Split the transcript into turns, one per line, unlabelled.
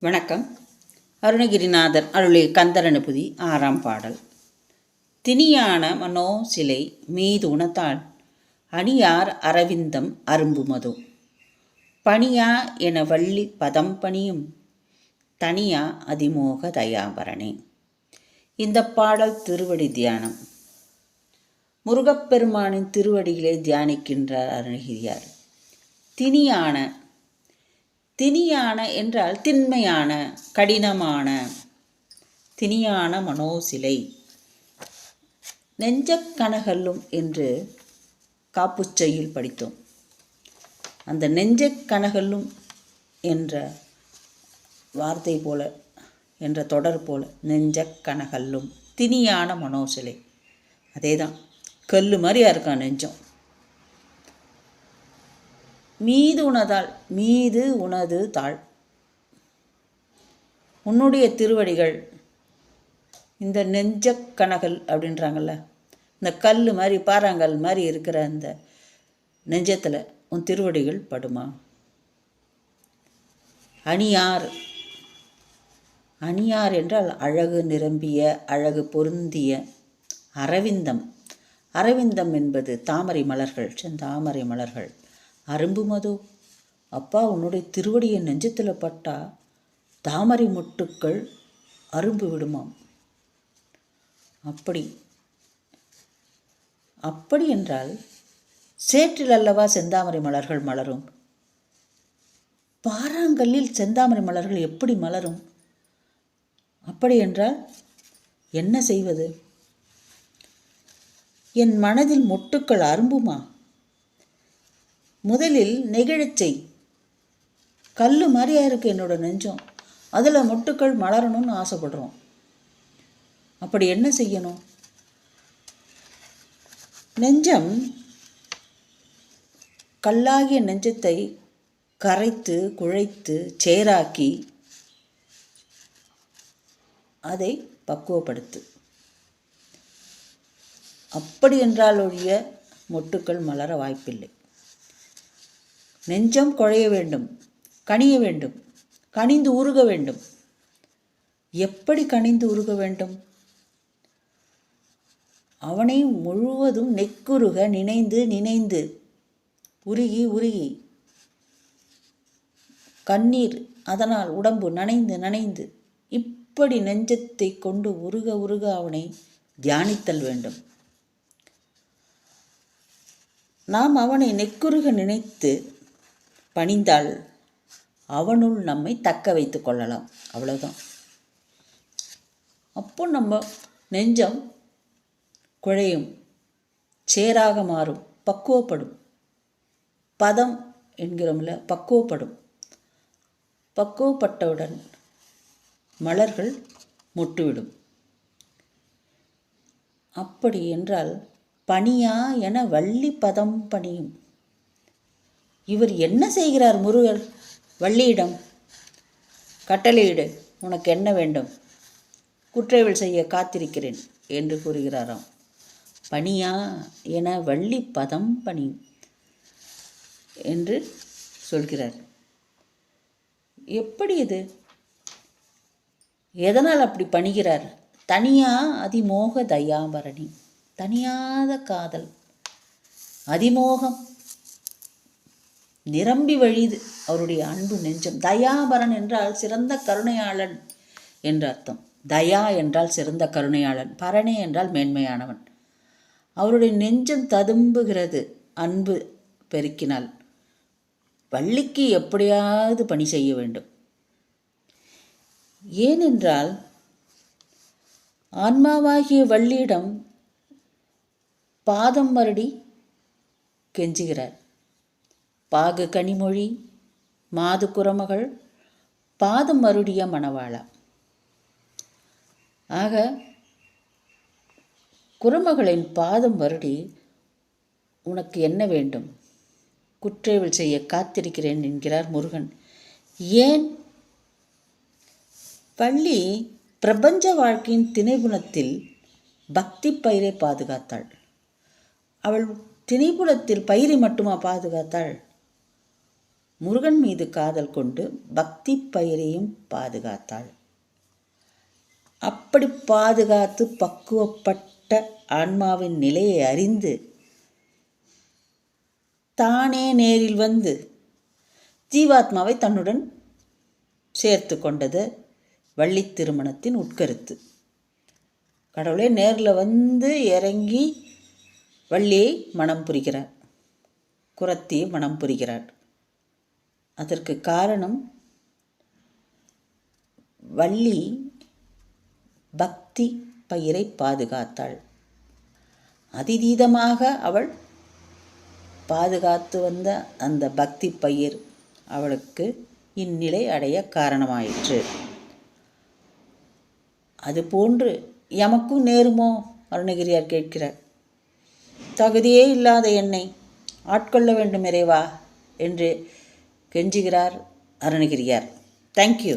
வணக்கம். அருணகிரிநாதர் அருளிய கந்தரனுபுதி 6ஆம் பாடல். திணியான மனோ சிலை மீது உணத்தாள் அணியார் அரவிந்தம் அரும்புமதோ பணியா என வள்ளி பதம் பணியும் தனியா அதிமோக தயாபரணே. இந்த பாடல் திருவடி தியானம். முருகப்பெருமானின் திருவடிகளை தியானிக்கின்றார் அருணகிரியார். திணியான என்றால் திண்மையான, கடினமான. திணியான மனோசிலை நெஞ்சக்கனகல்லும் என்று காப்புச்சையில் படித்தோம். அந்த நெஞ்சக்கனகல்லும் என்ற வார்த்தை போல, என்ற தொடர் போல, நெஞ்சக்கனகல்லும் திணியான மனோசிலை. அதே தான், கல் மாதிரியா இருக்கான் நெஞ்சம். மீது உணதாள், மீது உனது தாள், உன்னுடைய திருவடிகள். இந்த நெஞ்சக்கனகல் அப்படின்றாங்கல்ல, இந்த கல் மாதிரி பாறாங்கல் மாதிரி இருக்கிற அந்த நெஞ்சத்தில் உன் திருவடிகள் படுமா. அணியார் என்றால் அழகு நிரம்பிய, அழகு பொருந்திய. அரவிந்தம் என்பது தாமரை மலர்கள், செந்தாமரை மலர்கள். அரும்புமதோ, அப்பா உன்னுடைய திருவடியை நெஞ்சத்தில் பட்டா தாமரை மொட்டுக்கள் அரும்பு விடுமாம். அப்படி என்றால் சேற்றில் அல்லவா செந்தாமரை மலர்கள் மலரும்? பாறாங்கல்லில் செந்தாமரை மலர்கள் எப்படி மலரும்? அப்படி என்றால் என்ன செய்வது? என் மனதில் மொட்டுக்கள் அரும்புமா? முதலில் நெகிழச்சை. கல் மாதிரியா இருக்குது என்னோட நெஞ்சம், அதில் மொட்டுக்கள் மலரணும்னு ஆசைப்படுறோம். அப்படி என்ன செய்யணும்? நெஞ்சம், கல்லாகிய நெஞ்சத்தை கரைத்து குழைத்து சேராக்கி அதை பக்குவப்படுத்து. அப்படி என்றால் ஒழிய மொட்டுக்கள் மலர வாய்ப்பில்லை. நெஞ்சம் குழைய வேண்டும், கனிய வேண்டும், கனிந்து உருக வேண்டும். எப்படி கனிந்து உருக வேண்டும்? அவனை முழுவதும் நெக்குருக நினைந்து உருகி கண்ணீர் அதனால் உடம்பு நனைந்து இப்படி நெஞ்சத்தை கொண்டு உருக அவனை தியானித்தல் வேண்டும். நாம் அவனை நெக்குருக நினைத்து பணிந்தால் அவனுள் நம்மை தக்க வைத்து கொள்ளலாம். அவ்வளோதான். அப்போ நம்ம நெஞ்சம் குழையும், சேராக மாறும், பக்குவப்படும். பதம் என்கிறோம்ல, பக்குவப்பட்டவுடன் மலர்கள் மொட்டுவிடும். அப்படி என்றால் பணியா என வள்ளி பதம் பணியும். இவர் என்ன செய்கிறார்? முருகர் வள்ளியிடம் கட்டளையிடு, உனக்கு என்ன வேண்டும், குற்றவியல் செய்ய காத்திருக்கிறேன் என்று கூறுகிறாராம். பணியா என வள்ளி பதம் பணியும் என்று சொல்கிறார். எப்படி இது? எதனால் அப்படி பணிகிறார்? தனியா அதிமோக தயாபரணி. தனியாத காதல், அதிமோகம் நிரம்பி வழியுது அவருடைய அன்பு நெஞ்சம். தயாபரன் என்றால் சிறந்த கருணையாளன் என்று அர்த்தம். தயா என்றால் சிறந்த கருணையாளன், பரணே என்றால் மேன்மையானவன். அவருடைய நெஞ்சம் ததும்புகிறது அன்பு பெருக்கினால். வள்ளிக்கு எப்படியாவது பணி செய்ய வேண்டும். ஏனென்றால் ஆன்மாவாகிய வள்ளியிடம் பாதம் வருடி கெஞ்சுகிறார். பாகு கனிமொழி மாது குரமகள் பாதம் மருடிய மணவாளா. ஆக குரமகளின் பாதம் வருடி உனக்கு என்ன வேண்டும், குற்றவியல் செய்ய காத்திருக்கிறேன் என்கிறார் முருகன். ஏன்? வள்ளி பிரபஞ்ச வாழ்க்கையின் திணைகுணத்தில் பக்தி பயிரை பாதுகாத்தாள். அவள் திணைபுலத்தில் பயிரை மட்டுமா பாதுகாத்தாள்? முருகன் மீது காதல் கொண்டு பக்தி பயிரையும் பாதுகாத்தாள். அப்படி பாதுகாத்து பக்குவப்பட்ட ஆன்மாவின் நிலையை அறிந்து தானே நேரில் வந்து ஜீவாத்மாவை தன்னுடன் சேர்த்து கொண்டது வள்ளி திருமணத்தின் உட்கருத்து. கடவுளே நேரில் வந்து இறங்கி வள்ளியை மனம் புரிகிறார், குறத்தியை மனம் புரிகிறார். அதற்கு காரணம் வள்ளி பக்தி பயிரை பாதுகாத்தாள். அதிதீதமாக அவள் பாதுகாத்து வந்த அந்த பக்தி பயிர் அவளுக்கு இந்நிலை அடைய காரணமாயிற்று. அதுபோன்று எமக்கும் நேருமோ? அருணகிரியார் கேட்கிறார். தகுதியே இல்லாத என்னை ஆட்கொள்ள வேண்டும் இறைவா என்று கெஞ்சுகிறார் அருணகிரியார். தேங்க்யூ.